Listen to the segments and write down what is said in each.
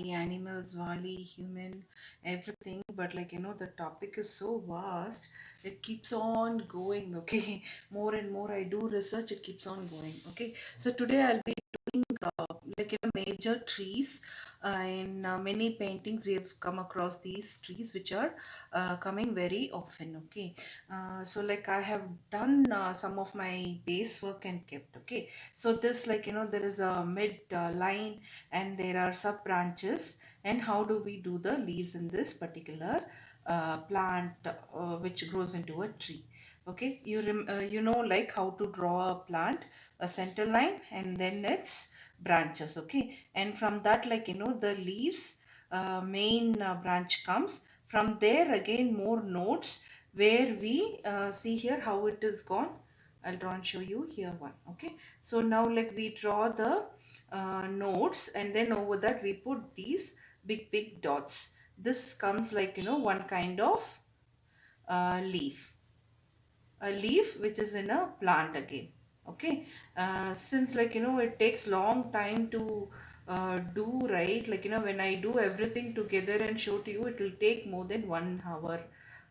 warli, animals, warli, human, everything. But like the topic is so vast, it keeps on going. Okay, more and more I do research, it keeps on going. Okay, so today I'll be doing major trees. In many paintings, we have come across these trees which are coming very often. Okay, so like I have done some of my base work and kept. Okay, so this there is a mid line and there are sub branches, and how do we do the leaves in this particular plant which grows into a tree. Okay, you know like how to draw a plant, a center line and then its branches. Okay, and from that the leaves main branch comes from there, again more nodes where we see here how it is gone. I'll draw and show you here one. Okay, so now like we draw the nodes, and then over that we put these big dots. This comes like one kind of leaf, a leaf which is in a plant again. Okay, since it takes long time to do, right? When I do everything together and show to you, it will take more than 1 hour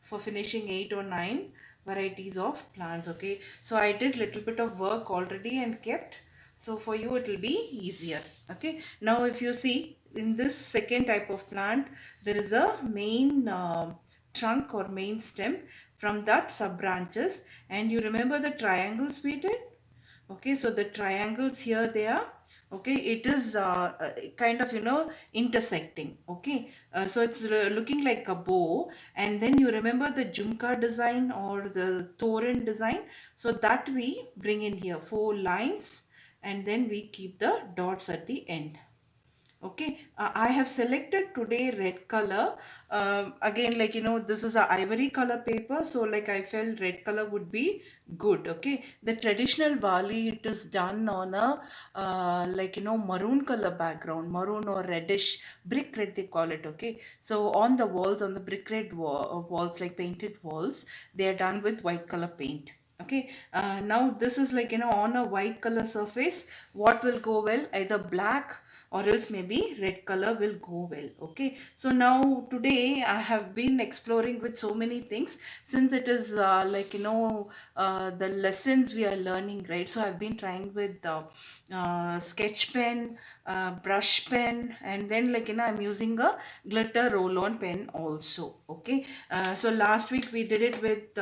for finishing 8 or 9 varieties of plants. Okay, so I did little bit of work already and kept, so for you it will be easier. Okay, now if you see in this second type of plant, there is a main trunk or main stem, from that sub branches. And you remember the triangles we did? Okay, so the triangles here they are. Okay, it is kind of intersecting. Okay, so it's looking like a bow. And then you remember the jumka design or the toran design, so that we bring in here 4 lines, and then we keep the dots at the end. Okay, I have selected today red color. Again, this is a ivory color paper, so like I felt red color would be good. Okay, the traditional Wali, it is done on a maroon color background, maroon or reddish, brick red they call it. Okay, so on the walls, on the brick red walls, like painted walls, they are done with white color paint. Okay, now this is on a white color surface. What will go well? Either black or else maybe red color will go well. Okay, so now today I have been exploring with so many things, since it is the lessons we are learning, right? So I've been trying with sketch pen, brush pen, and then I'm using a glitter roll on pen also. Okay, so last week we did it with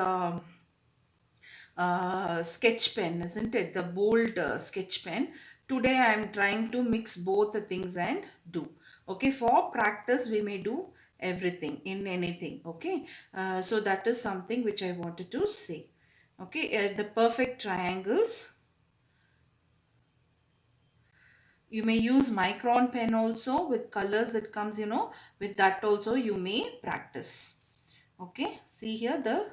sketch pen, isn't it? The bold sketch pen. Today I am trying to mix both the things and do. Okay, for practice we may do everything in anything. Okay, so that is something which I wanted to say. Okay, the perfect triangles. You may use micron pen also with colors. It comes, with that also you may practice. Okay, see here the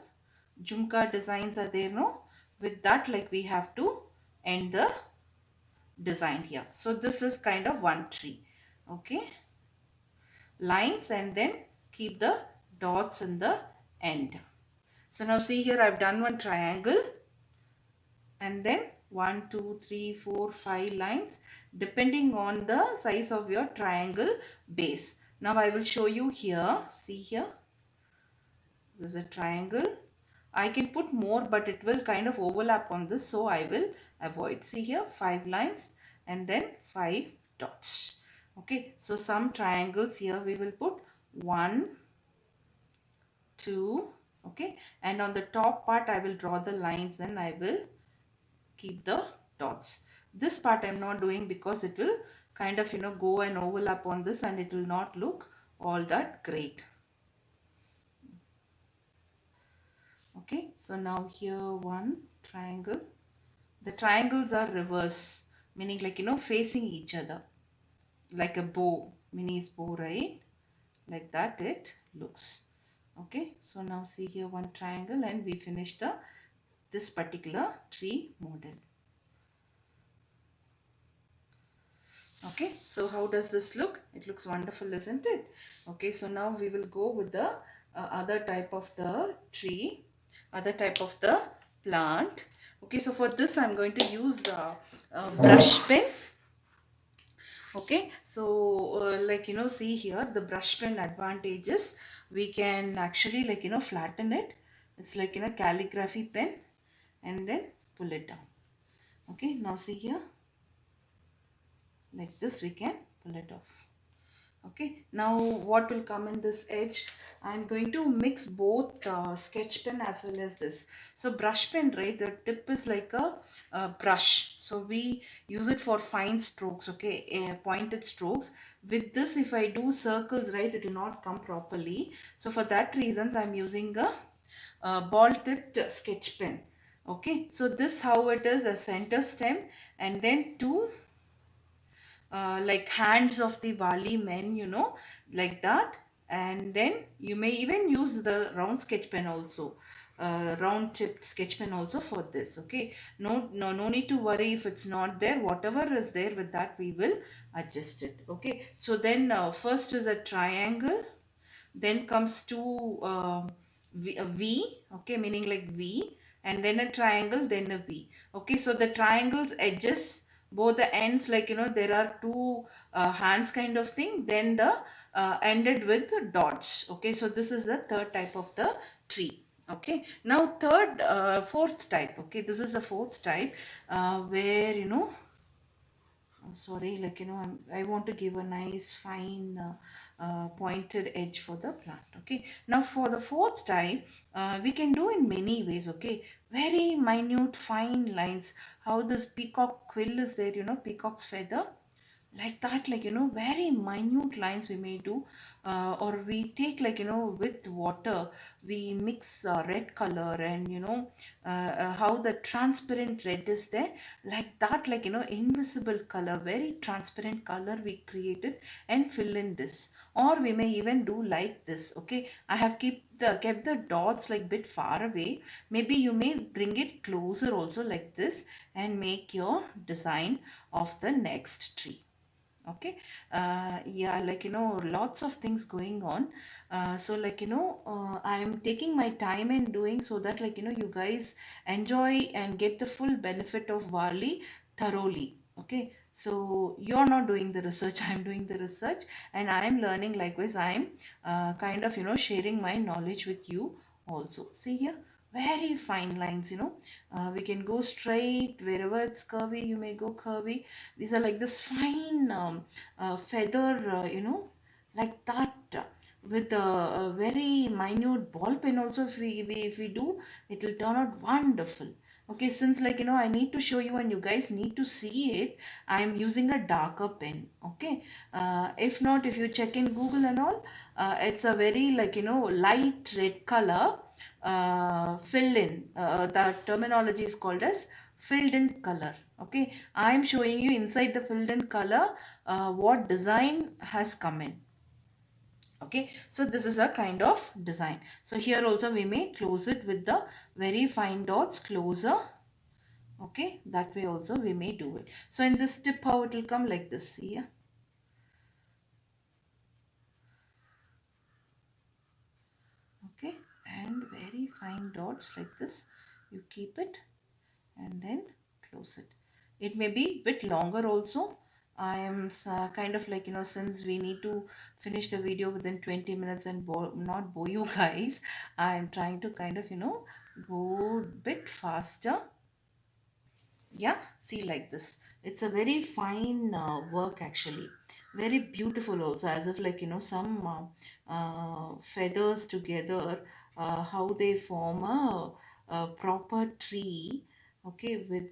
jumka designs are there, no? With that we have to end the design here. So this is kind of one tree. Okay, lines, and then keep the dots in the end. So now see here, I've done one triangle, and then 1 2 3 4 5 lines depending on the size of your triangle base. Now I will show you here. See here, this is a triangle. I can put more, but it will kind of overlap on this, so I will avoid. See here, 5 lines and then 5 dots. Okay, so some triangles here we will put 1 2. Okay, and on the top part I will draw the lines and I will keep the dots. This part I'm not doing because it will kind of go and overlap on this, and it will not look all that great. Okay, so now here one triangle. The triangles are reverse, meaning facing each other, like a bow, mini's bow, right? Like that it looks. Okay, so now see here one triangle, and we finish this particular tree model. Okay, so how does this look? It looks wonderful, isn't it? Okay, so now we will go with the other type of the tree, other type of the plant. Okay, so for this I'm going to use brush pen. Okay, so see here the brush pen advantages. We can actually flatten it. It's like calligraphy pen, and then pull it down. Okay, now see here, like this we can pull it off. Okay, now what will come in this edge? I'm going to mix both sketch pen as well as this. So brush pen, right, the tip is like a brush, so we use it for fine strokes, okay, pointed strokes. With this, if I do circles, right, it will not come properly. So for that reasons I'm using a ball tipped sketch pen. Okay, so this how it is, a center stem, and then two like hands of the Wali men, like that. And then you may even use the round sketch pen also, round tipped sketch pen also for this. Okay, no need to worry if it's not there. Whatever is there, with that we will adjust it. Okay, so then first is a triangle, then comes to a V, okay, meaning like V, and then a triangle, then a V. Okay, so the triangle's edges, both the ends, there are two hands kind of thing, then the ended with dots. Okay, so this is the third type of the tree. Okay, now fourth type. Okay, this is the fourth type where sorry, I want to give a nice fine pointed edge for the plant. Okay, now for the fourth type, we can do in many ways. Okay, very minute fine lines, how this peacock quill is there, peacock's feather, like that, very minute lines we may do, or we take, with water we mix red color, and how the transparent red is there, like that, invisible color, very transparent color we created and fill in this. Or we may even do like this. Okay, I have kept the dots like bit far away. Maybe you may bring it closer also, like this, and make your design of the next tree. Okay, yeah, lots of things going on. So I'm taking my time in doing, so that you guys enjoy and get the full benefit of Warli thoroughly. Okay, so you're not doing the research, I'm doing the research, and I'm learning. Likewise, I'm kind of sharing my knowledge with you also. See here, very fine lines, we can go straight, wherever it's curvy you may go curvy. These are like this fine feather, like that, with a very minute ball pen also. If we do, it will turn out wonderful. Okay, since I need to show you and you guys need to see it, I am using a darker pen. Okay, if not, if you check in Google and all, it's a very light red color, fill in, the terminology is called as filled in color. Okay, I am showing you inside the filled in color what design has come in. Okay, so this is a kind of design. So here also we may close it with the very fine dots closer. Okay, that way also we may do it. So in this tip, how it will come, like this. See here. Okay, and very fine dots like this, you keep it and then close it. It may be bit longer also. I am kind of since we need to finish the video within 20 minutes and not bore you guys, I am trying to kind of go bit faster. Yeah, see, like this, it's a very fine work actually, very beautiful also, as if some feathers together, how they form a proper tree. Okay, with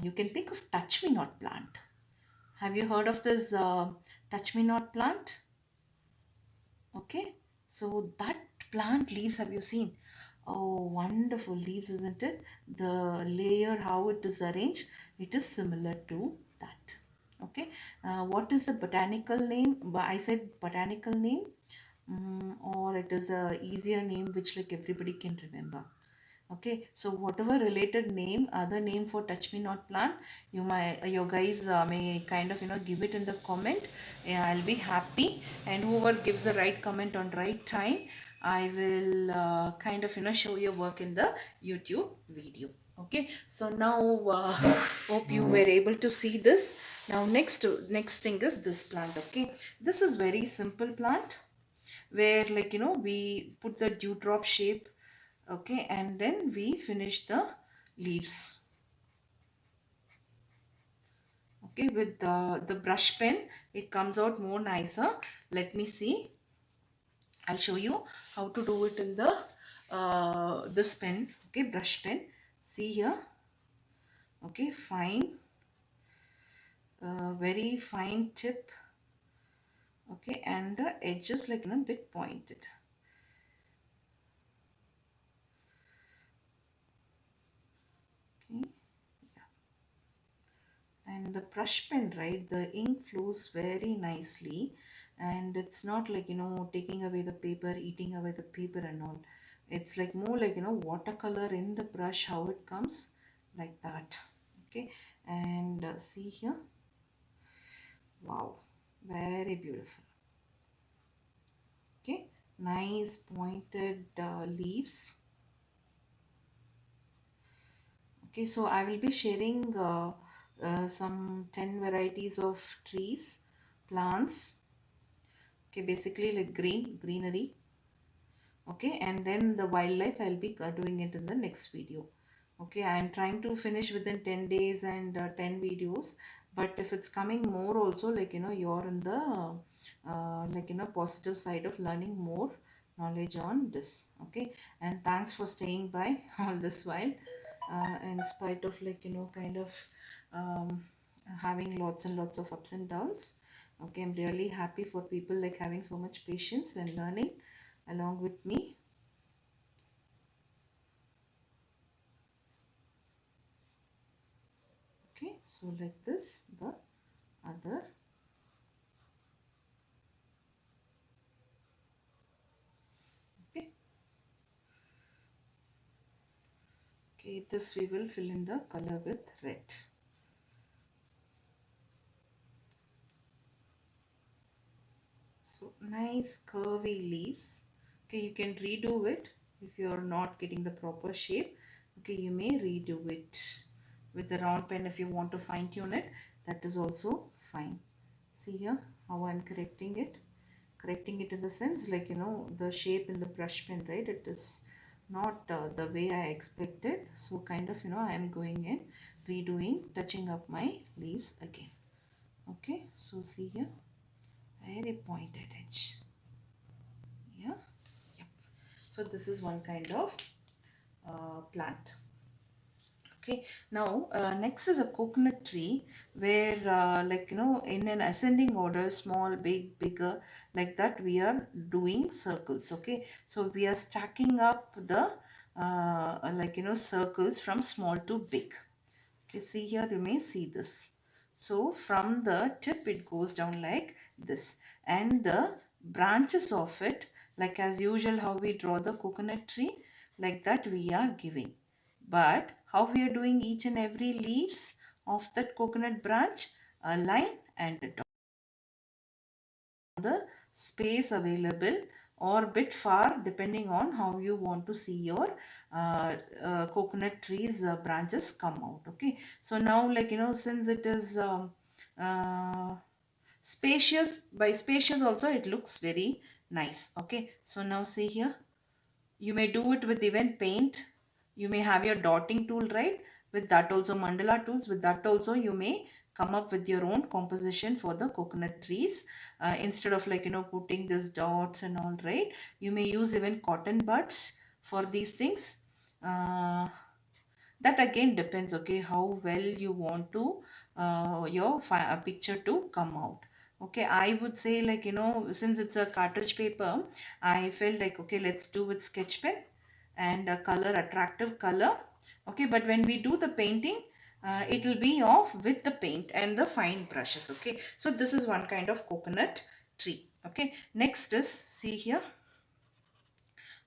you can think of touch me not plant. Have you heard of this touch me not plant? Okay, so that plant leaves, have you seen? Oh, wonderful leaves, isn't it? The layer, how it is arranged, it is similar to that. Okay, what is the botanical name? I said botanical name, or it is a easier name which everybody can remember. Okay, so whatever related name, other name for touch me not plant, your guys may kind of give it in the comment. Yeah, I'll be happy, and whoever gives the right comment on right time, I will kind of show your work in the YouTube video. Okay, so now hope you were able to see this. Now next thing is this plant. Okay, this is very simple plant where, like, we put the dewdrop shape. Okay, and then we finish the leaves. Okay, with the brush pen it comes out more nicer. Let me see. I'll show you how to do it in the this pen. Okay, brush pen. See here. Okay, fine, very fine tip. Okay, and the edges, like, bit pointed. Okay, and the brush pen, right, the ink flows very nicely, and it's not like, taking away the paper, eating away the paper and all. It's like more like, watercolor in the brush, how it comes, like that. Okay, and see here. Wow, very beautiful. Okay, nice pointed leaves. Okay, so I will be sharing some 10 varieties of trees, plants. Okay, basically like greenery. Okay, and then the wildlife I'll be doing it in the next video. Okay, I'm trying to finish within 10 days and 10 videos. But if it's coming more also, like, you're in the like, positive side of learning more knowledge on this. Okay, and thanks for staying by all this while, in spite of, like, kind of um, having lots and lots of ups and downs. Okay, I'm really happy for people like having so much patience and learning along with me. Okay, so like this, the other. Okay, okay, this we will fill in the color with red. So nice curvy leaves. Okay, you can redo it if you're not getting the proper shape. Okay, you may redo it with the round pen if you want to fine tune it. That is also fine. See here how I'm correcting it. Correcting it in the sense, like, the shape in the brush pen, right? It is not the way I expected. So kind of, I am going in, redoing, touching up my leaves again. Okay, so see here, very pointed edge. Yeah, yep. So this is one kind of plant. Okay, now next is a coconut tree where, like, in an ascending order, small, big, bigger, like that, we are doing circles. Okay, so we are stacking up the like, circles from small to big. Okay, see here, you may see this. So from the tip it goes down like this, and the branches of it, like as usual how we draw the coconut tree, like that we are giving. But how we are doing each and every leaves of that coconut branch, a line and a dot. The space available or bit far, depending on how you want to see your coconut trees branches come out. Okay, so now, like, since it is uh, spacious, by spacious also it looks very nice. Okay, so now see here, you may do it with even paint. You may have your dotting tool, right? With that also, mandala tools, with that also you may come up with your own composition for the coconut trees. Instead of, like, putting this dots and all, right? You may use even cotton buds for these things. That again depends, okay, how well you want to your picture to come out. Okay, I would say, like, since it's a cartridge paper, I felt like, okay, let's do with sketch pen and a color, attractive color. Okay, but when we do the painting, it will be off with the paint and the fine brushes. Okay, so this is one kind of coconut tree. Okay, next is, see here.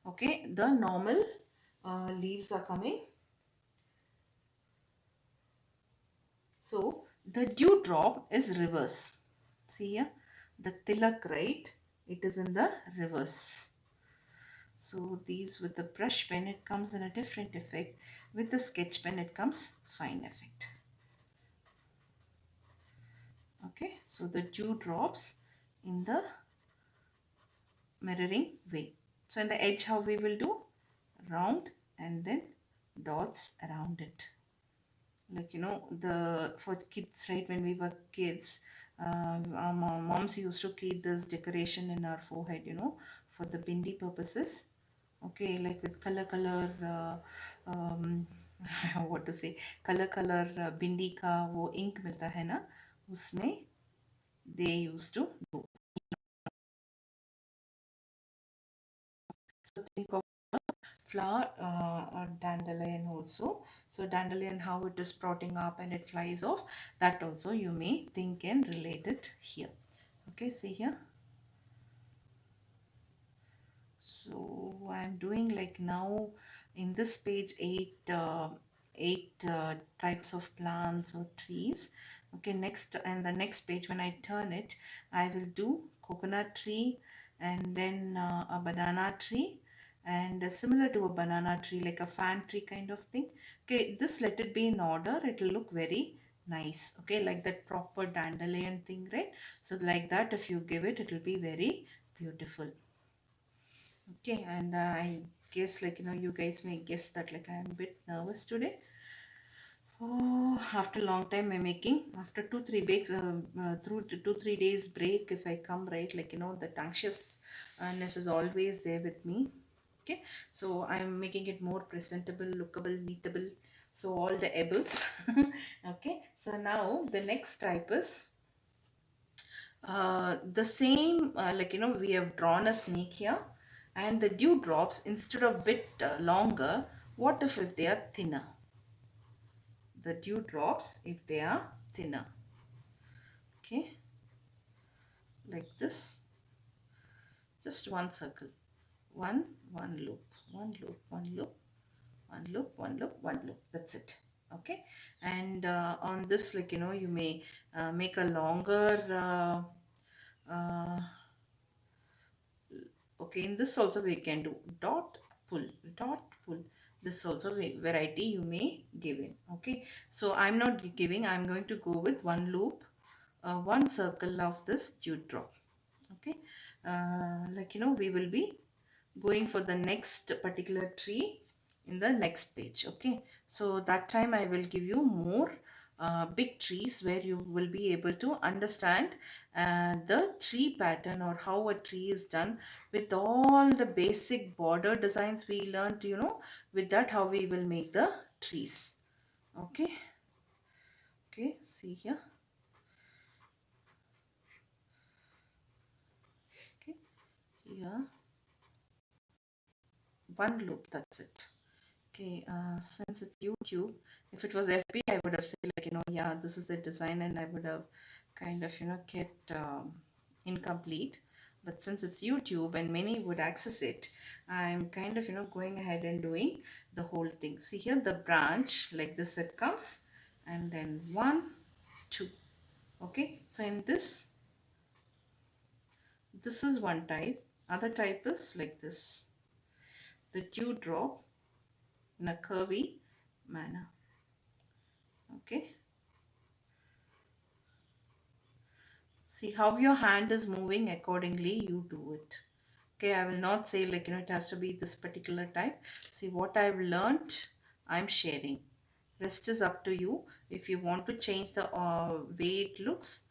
Okay, the normal leaves are coming. So the dewdrop is reverse. See here, the tilak, right? It is in the reverse. So these with the brush pen, it comes in a different effect. With the sketch pen, it comes fine effect. Okay, so the dew drops in the mirroring way. So in the edge, how we will do? Round and then dots around it. Like, the for kids, right? When we were kids, our moms used to keep this decoration in our forehead, for the bindi purposes. Okay, like with what to say, color bindi का वो ink मिलता है ना, उसमें they used to do. So think of flower or dandelion also. So dandelion, how it is sprouting up and it flies off, that also you may think and relate it here. Okay, see here. So I'm doing like now in this page eight types of plants or trees. Okay, next, and the next page when I turn it, I will do coconut tree, and then a banana tree, and similar to a banana tree, like a fan tree kind of thing. Okay, this, let it be in order, it will look very nice. Okay, like that proper dandelion thing, right? So like that, if you give it, it will be very beautiful. Okay, and I guess, like, you guys may guess that like I am a bit nervous today. Oh, after a long time I'm making, after 2 3 breaks, through 2 3 days break, if I come, right, like, that anxiousness is always there with me. Okay, so I'm making it more presentable, lookable, neatable. So all the ebbles. Okay, so now the next type is the same, like, we have drawn a snake here, and the dew drops, instead of bit longer, what if they are thinner? The dew drops, if they are thinner. Okay, like this, just one circle, one loop, one loop, one loop, one loop, one loop, one loop, that's it. Okay, and on this, like, you may make a longer okay, in this also we can do dot pull, dot pull. This also variety you may give in. Okay, so I'm not giving, I'm going to go with one loop, one circle of this dewdrop. Okay, like, we will be going for the next particular tree in the next page. Okay, so that time I will give you more big trees, where you will be able to understand the tree pattern, or how a tree is done, with all the basic border designs we learned, with that how we will make the trees. Okay, okay, see here. Okay, here, one loop, that's it. Okay, since it's YouTube, if it was FB, I would have said, like, yeah, this is the design, and I would have kind of, kept incomplete. But since it's YouTube and many would access it, I'm kind of, going ahead and doing the whole thing. See here, the branch, like this, it comes, and then one, two. Okay, so in this is one type. Other type is like this, the dewdrop in a curvy manner. Okay, see how your hand is moving, accordingly you do it. Okay, I will not say, like, it has to be this particular type. See what I've learnt, I'm sharing. Rest is up to you. If you want to change the way it looks,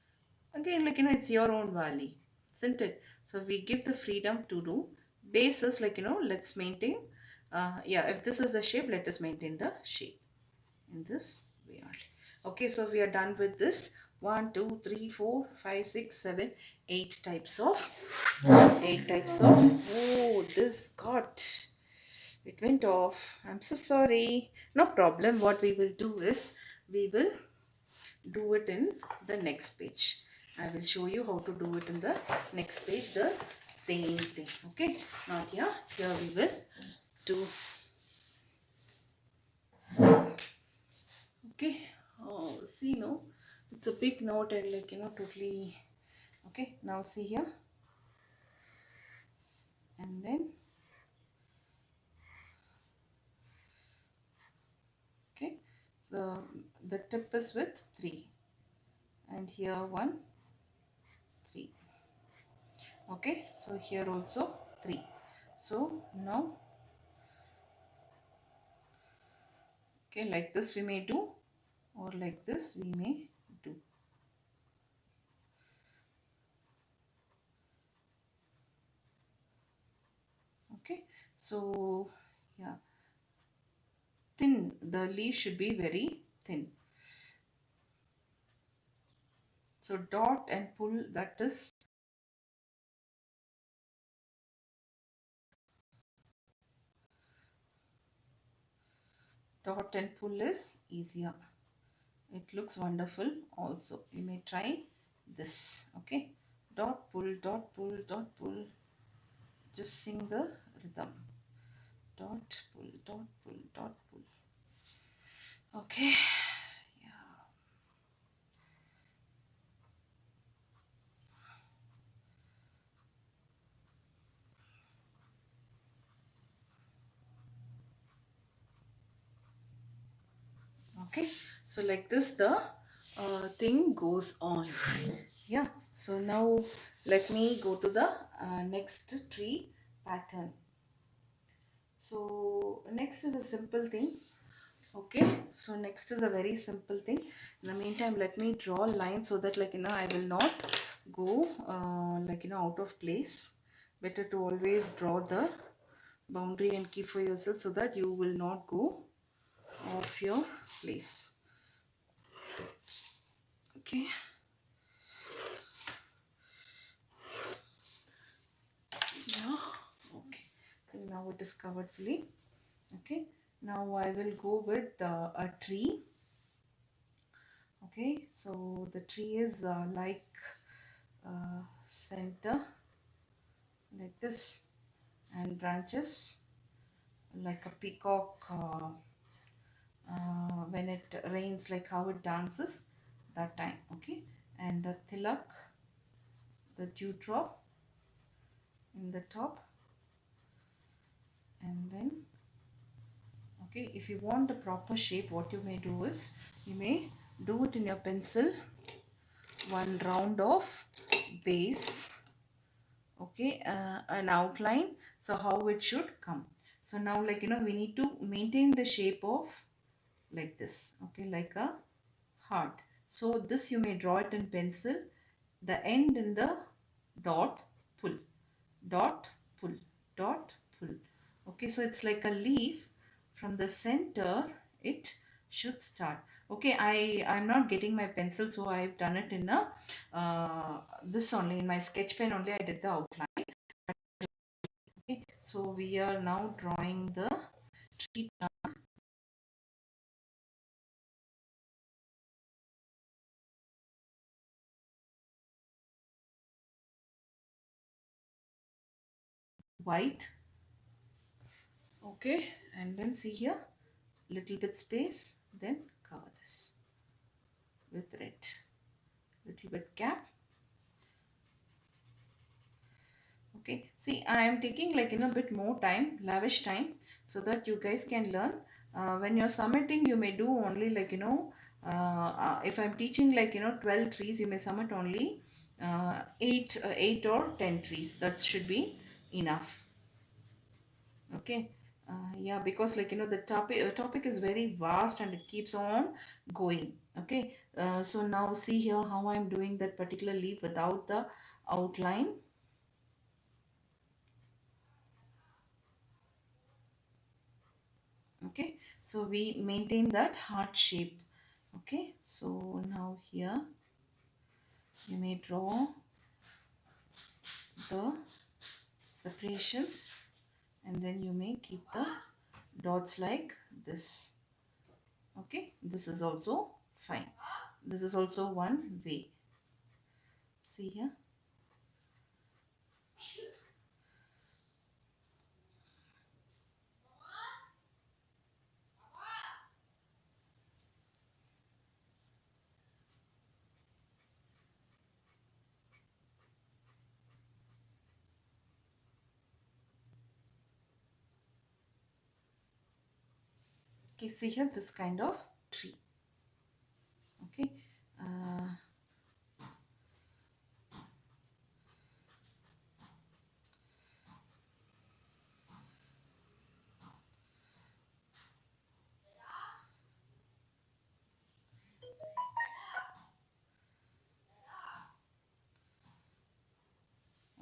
again, like, it's your own valley, isn't it? So we give the freedom to do. Basis, like, let's maintain, yeah, if this is the shape, let us maintain the shape in this way only. Okay, so we are done with this. 1 2 3 4 5 6 7 8 types of, 8 types of. Oh, this got, it went off, I'm so sorry. No problem, what we will do is, we will do it in the next page. I will show you how to do it in the next page, the same thing. Okay, now here we will do. Okay, oh, see, no, it's a big note, and, like, totally. Okay, now see here, and then the tip is with 3, and here 1, 3. Okay, so here also 3. So now, okay, like this we may do, or like this we may do. Okay, so yeah, thin, the leaf should be very thin. So dot and pull, that is dot and pull is easier. It looks wonderful also. You may try this. Okay, dot pull, dot pull, dot pull. Just sing the rhythm. Dot pull, dot pull, dot pull. Okay, yeah. Okay, so like this the thing goes on. Yeah, so now let me go to the next tree pattern. So next is a simple thing. Okay, so next is a very simple thing. In the meantime, let me draw a line so that, like, I will not go like, out of place. Better to always draw the boundary and keep for yourself so that you will not go off your place. Okay. Yeah. Okay. And now it is covered fully. Okay. Now I will go with a tree. Okay. So the tree is like center, like this, and branches like a peacock when it rains, like how it dances that time. Okay. And a tilak, the dewdrop in the top, and then, okay, if you want the proper shape, what you may do is you may do it in your pencil, one round of base. Okay, an outline, so how it should come. So now, like, we need to maintain the shape of like this. Okay, like a heart. So this you may draw it in pencil, the end in the dot, pull, dot, pull, dot, pull. Okay, so it's like a leaf. From the center it should start. Okay, I'm not getting my pencil, so I've done it in a this only, in my sketch pen only I did the outline. Okay, so we are now drawing the tree trunk. White. Okay, and then see here, little bit space, then cover this with red, little bit gap. Okay, see, I am taking, like, a bit more time, lavish time, so that you guys can learn. When you're submitting, you may do only, like, if I'm teaching, like, 12 trees, you may submit only 8 or 10 trees. That should be enough. Okay. Yeah, because, like, the topic is very vast and it keeps on going. Okay. So now see here how I'm doing that particular leaf without the outline. Okay, so we maintain that heart shape. Okay, so now here you may draw the separations, and then you may keep the dots like this. Okay, this is also fine. This is also one way. See here. Okay, see here, this kind of tree. Okay. uh,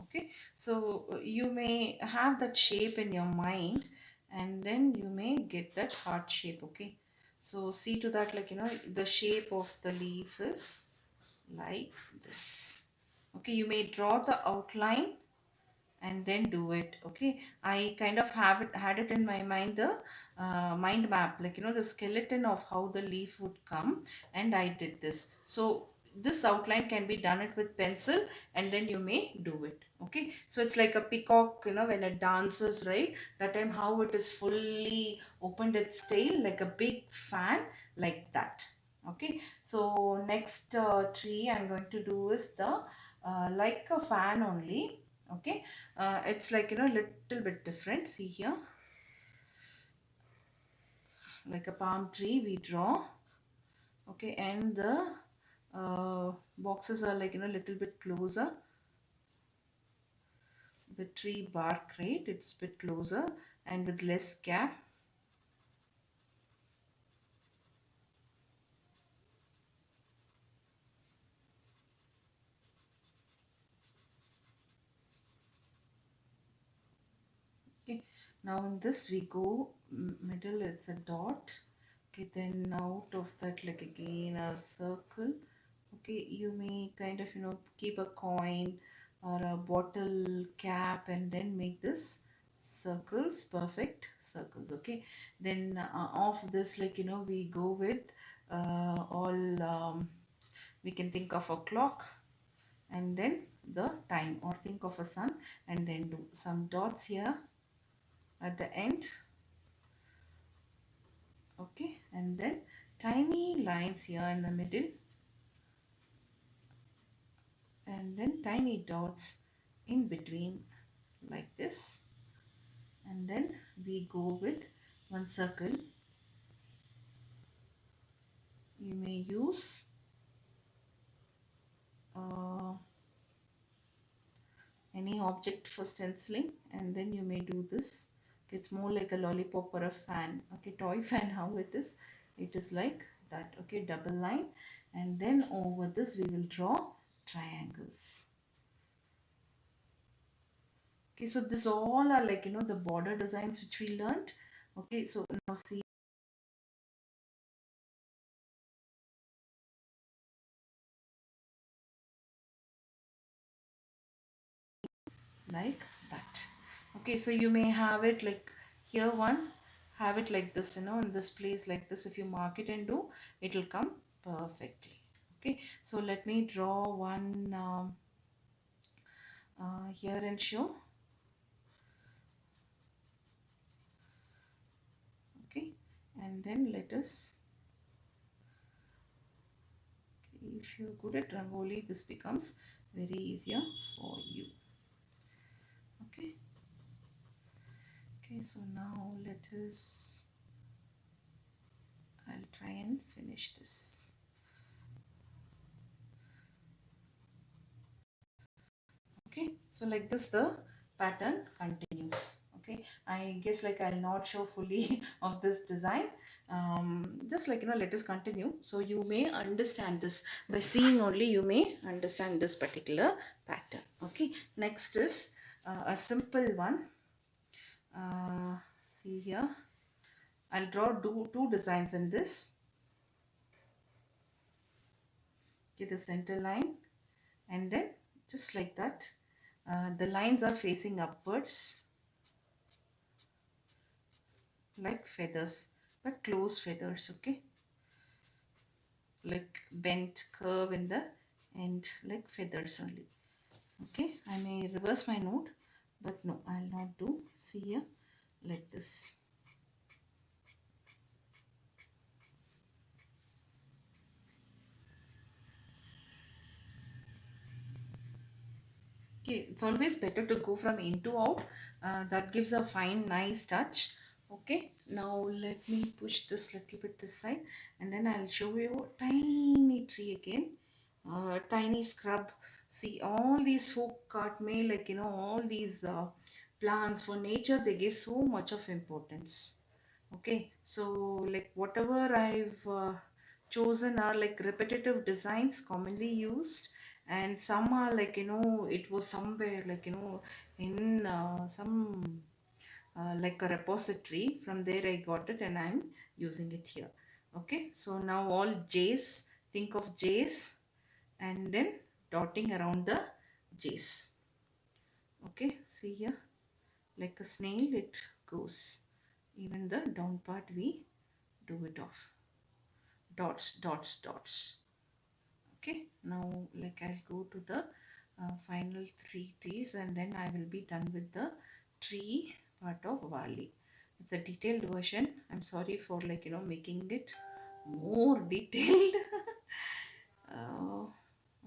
okay, so you may have that shape in your mind, and then you may get that heart shape. Okay, so see to that, like, the shape of the leaves is like this. Okay, you may draw the outline and then do it. Okay, I kind of have it had it in my mind, the mind map, like, the skeleton of how the leaf would come, and I did this. So this outline can be done it with pencil, and then you may do it. Okay, so it's like a peacock, when it dances, right? That time how it is fully opened its tail like a big fan, like that. Okay, so next tree I'm going to do is the like a fan only. Okay, it's like, little bit different. See here, like a palm tree we draw. Okay, and the boxes are like, little bit closer. The tree bark, right, it's a bit closer and with less gap. Okay, now in this we go middle, it's a dot. Okay, then out of that, like, again a circle. Okay, you may kind of, keep a coin or a bottle cap and then make this circles, perfect circles. Okay, then off this, like, we go with all we can think of a clock, and then the time, or think of a sun, and then do some dots here at the end. Okay, and then tiny lines here in the middle, and then tiny dots in between, like this. And then we go with one circle. You may use uh, any object for stenciling, and then you may do this. It's more like a lollipop or a fan. Okay, toy fan, how it is like that. Okay, double line, and then over this we will draw triangles. Okay, so this all are like, the border designs which we learned. Okay, so now see, like that. Okay, so you may have it like here one, have it like this, in this place like this. If you mark it and do, it will come perfectly. Okay, so let me draw one here and show. Okay, and then let us, okay, if you're good at rangoli, this becomes very easier for you. Okay, okay, so now let us, I'll try and finish this. Okay, so like this the pattern continues. Okay, I guess like I'll not show fully of this design. Just like, let us continue, so you may understand this by seeing only. You may understand this particular pattern. Okay, next is a simple one. See here, I'll draw two designs in this. Okay, the center line, and then just like that, the lines are facing upwards like feathers, but close feathers. Okay, like bent curve in the end, like feathers only. Okay, I may reverse my note, but no, I'll not do. See here, like this. Okay, it's always better to go from in to out. That gives a fine, nice touch. Okay, now let me push this little bit this side, and then I'll show you a tiny tree again. Tiny scrub. See, all these folk art may, like, all these plants for nature, they give so much of importance. Okay, so like whatever I've chosen are like repetitive designs commonly used, and some are like, it was somewhere like, in some like a repository. From there I got it and I'm using it here. Okay, so now all J's, think of J's, and then dotting around the J's. Okay, see here, like a snail it goes. Even the down part we do it off. Dots, dots, dots. Okay, now like I'll go to the final three trees, and then I will be done with the tree part of Wali. It's a detailed version. I'm sorry for, like, making it more detailed. uh,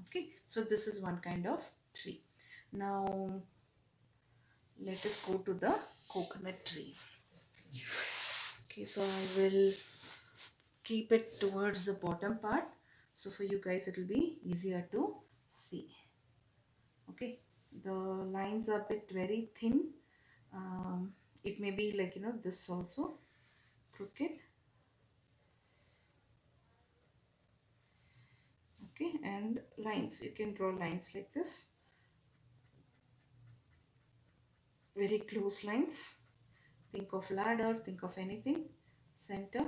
okay, so this is one kind of tree. Now let us go to the coconut tree. Okay, so I will keep it towards the bottom part, so for you guys it will be easier to see. Okay, the lines are a bit very thin. It may be like, this also crooked. Okay, and lines, you can draw lines like this, very close lines. Think of ladder, think of anything, center.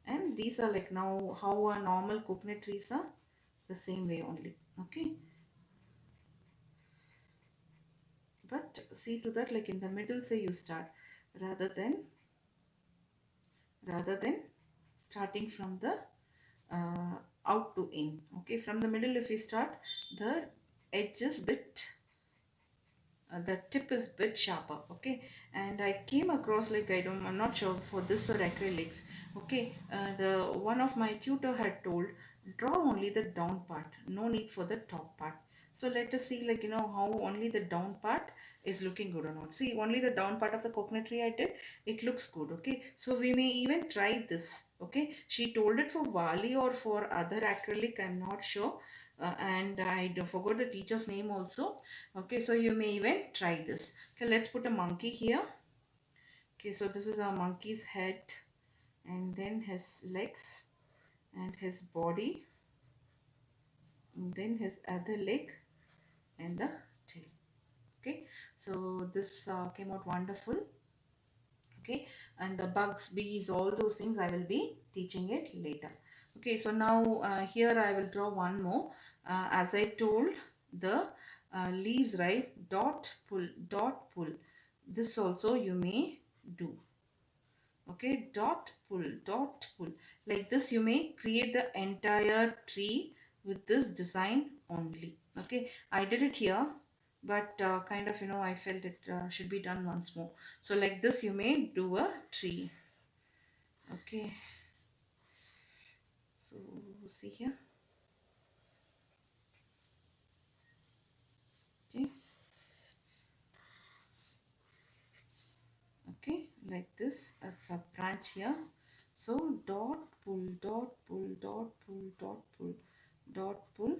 And these are like now how a normal coconut trees are, the same way only. Okay, but see to that, like in the middle say you start, rather than rather than starting from the out to in. Okay, from the middle if we start, the edge is bit the tip is bit sharper. Okay, and I came across, like, I'm not sure for this or acrylics. Okay, the one of my tutor had told, draw only the down part, no need for the top part. So let us see, like, how only the down part is looking good or not. See, only the down part of the coconut tree I did, it looks good. Okay, so we may even try this. Okay, she told it for Wali or for other acrylic, I'm not sure. And I forgot the teacher's name also. Okay, so you may even try this. Okay, let's put a monkey here. Okay, so this is a monkey's head, and then his legs and his body, and then his other leg and the tail. Okay, so this came out wonderful. Okay, and the bugs, bees, all those things I will be teaching it later. Okay, so now here I will draw one more. As I told, the leaves, right, dot pull, dot pull, this also you may do. Okay, dot pull, dot pull, like this you may create the entire tree with this design only. Okay, I did it here, but kind of, I felt it should be done once more. So like this you may do a tree. Okay, so see here. Okay, okay, like this, a sub branch here. So dot pull, dot pull, dot pull, dot pull, dot pull,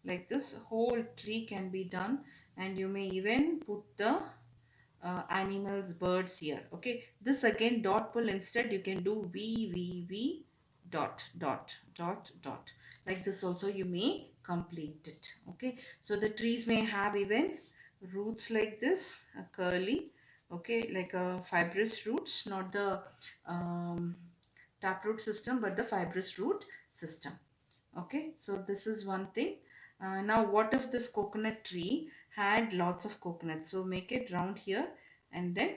like this whole tree can be done. And you may even put the animals, birds here. Okay, this again dot pull, instead you can do v dot dot dot dot, like this also you may complete it. Okay, so the trees may have even roots like this, a curly, okay, like a fibrous roots, not the taproot system, but the fibrous root system. Okay, so this is one thing. Now what if this coconut tree had lots of coconuts? So make it round here and then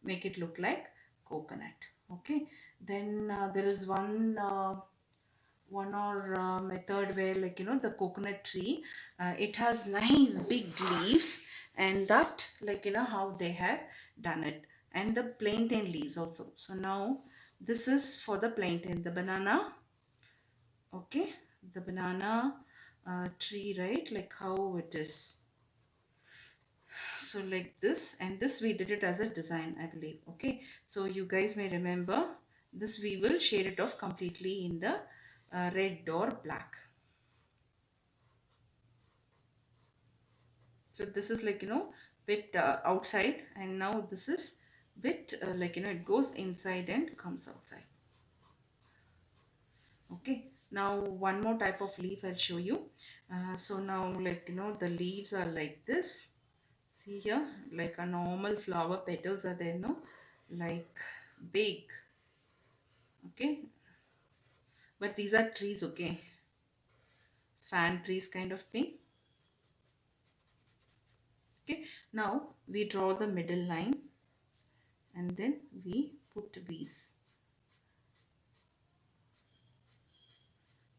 make it look like coconut. Okay, then there is one or method where, like, the coconut tree, it has nice big leaves, and that, like, how they have done it, and the plantain leaves also. So now this is for the plantain, the banana. Okay, the banana tree, right, like how it is. So like this, and this we did it as a design, I believe. Okay, so you guys may remember this, we will shade it off completely in the red or black. So this is like, bit outside, and now this is bit like, it goes inside and comes outside. Okay, now one more type of leaf I'll show you. So now, like, the leaves are like this. See here, like a normal flower petals are there, no? Like big. Okay, but these are trees, okay? Fan trees kind of thing. Okay, now we draw the middle line and then we put these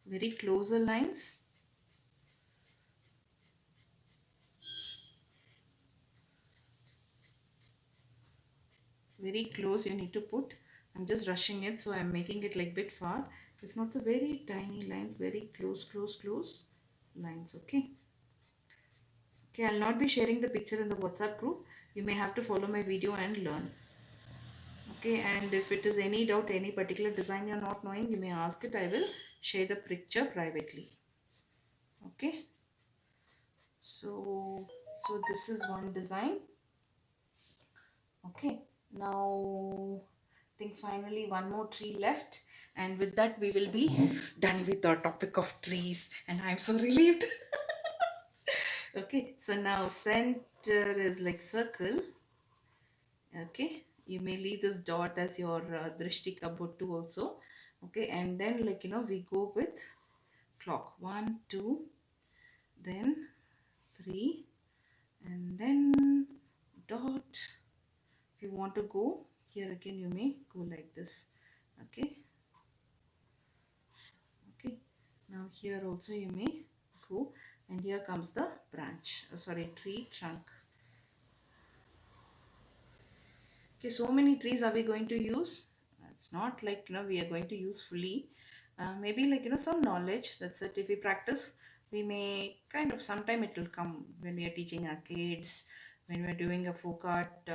very closer lines. Very close you need to put. I'm just rushing it, so I'm making it like bit far. If not the very tiny lines, very close lines. Okay. Okay, I'll not be sharing the picture in the WhatsApp group. You may have to follow my video and learn. Okay, and if it is any doubt, any particular design you're not knowing, you may ask it. I will share the picture privately. Okay. So this is one design. Okay, now I think finally one more tree left, and with that we will be done with our topic of trees, and I'm so relieved. Okay, so now center is like circle. Okay, you may leave this dot as your drishti kabuttu also. Okay, and then, like, we go with clock 1 2, then 3, and then dot. If you want to go here again, you may go like this. Okay, okay, now here also you may go, and here comes the branch, sorry, tree trunk. Okay, so many trees are we going to use? It's not like, we are going to use fully. Maybe, like, some knowledge, that's it. If we practice, we may kind of, sometime it will come when we are teaching our kids, when we're doing a folk art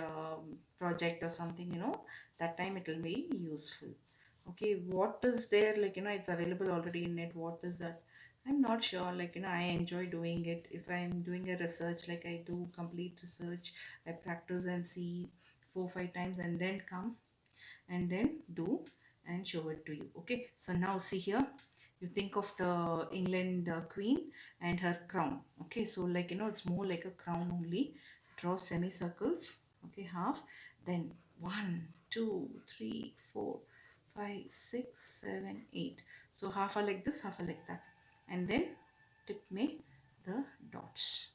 project or something, that time it will be useful. Okay, what is there, like, it's available already in it. What is that? I'm not sure. Like, I enjoy doing it. If I'm doing a research, like I do complete research, I practice and see 4 5 times, and then come and then do and show it to you. Okay, so now see here, you think of the England queen and her crown. Okay, so, like, it's more like a crown only. Draw semicircles. Okay, half, then 1 2 3 4 5 6 7 8. So half are like this, half are like that, and then tip me the dots.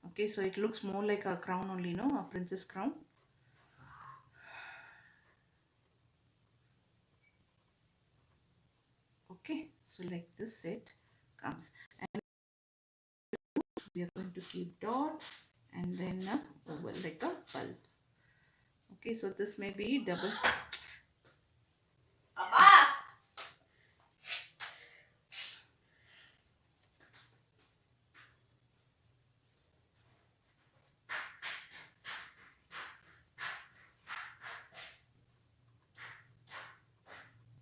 Okay, so it looks more like a crown only, no, a princess crown. Okay, so like this it comes, and we are going to keep dot and then a oval like a bulb. Okay, so this may be double.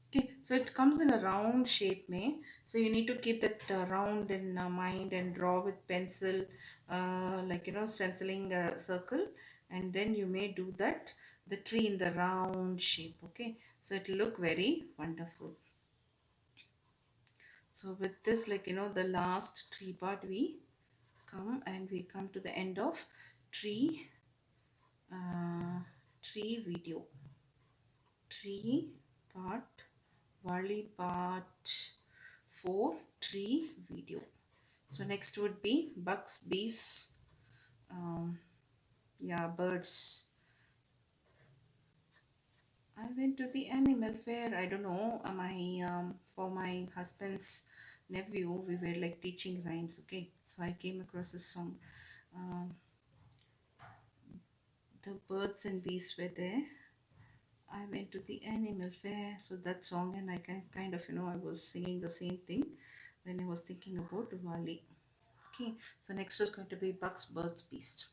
Okay, so it comes in a round shape, may. So you need to keep that round in mind and draw with pencil, like, stenciling a circle, and then you may do that, the tree in the round shape. Okay, so it will look very wonderful. So with this, like, the last tree part, we come and we come to the end of tree uh, tree video, tree part, warli part 4 tree video. So next would be bugs, bees, um, yeah, birds. I went to the animal fair. I don't know. My for my husband's nephew, we were like teaching rhymes. Okay, so I came across this song. Um, the birds and bees were there. I went to the animal fair. So that song, and I can kind of, I was singing the same thing when I was thinking about Wali. Okay, so next was going to be bugs, birds, beast.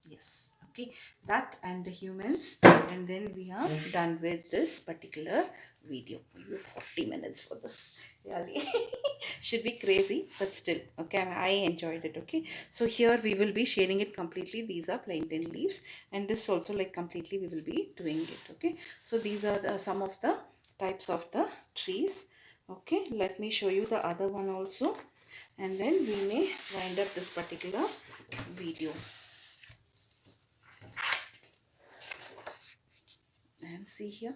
Yes, okay, that and the humans, and then we are done with this particular video. You 40 minutes for this, really. Should be crazy, but still, okay, I enjoyed it. Okay, so here we will be sharing it completely. These are plantain leaves, and this also like completely we will be doing it. Okay, so these are some of the types of the trees. Okay, let me show you the other one also, and then we may wind up this particular video. And see here,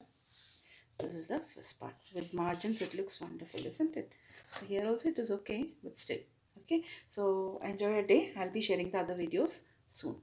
this is the first part with margins. It looks wonderful, isn't it? So here also it is okay, but still. Okay, so enjoy your day. I'll be sharing the other videos soon.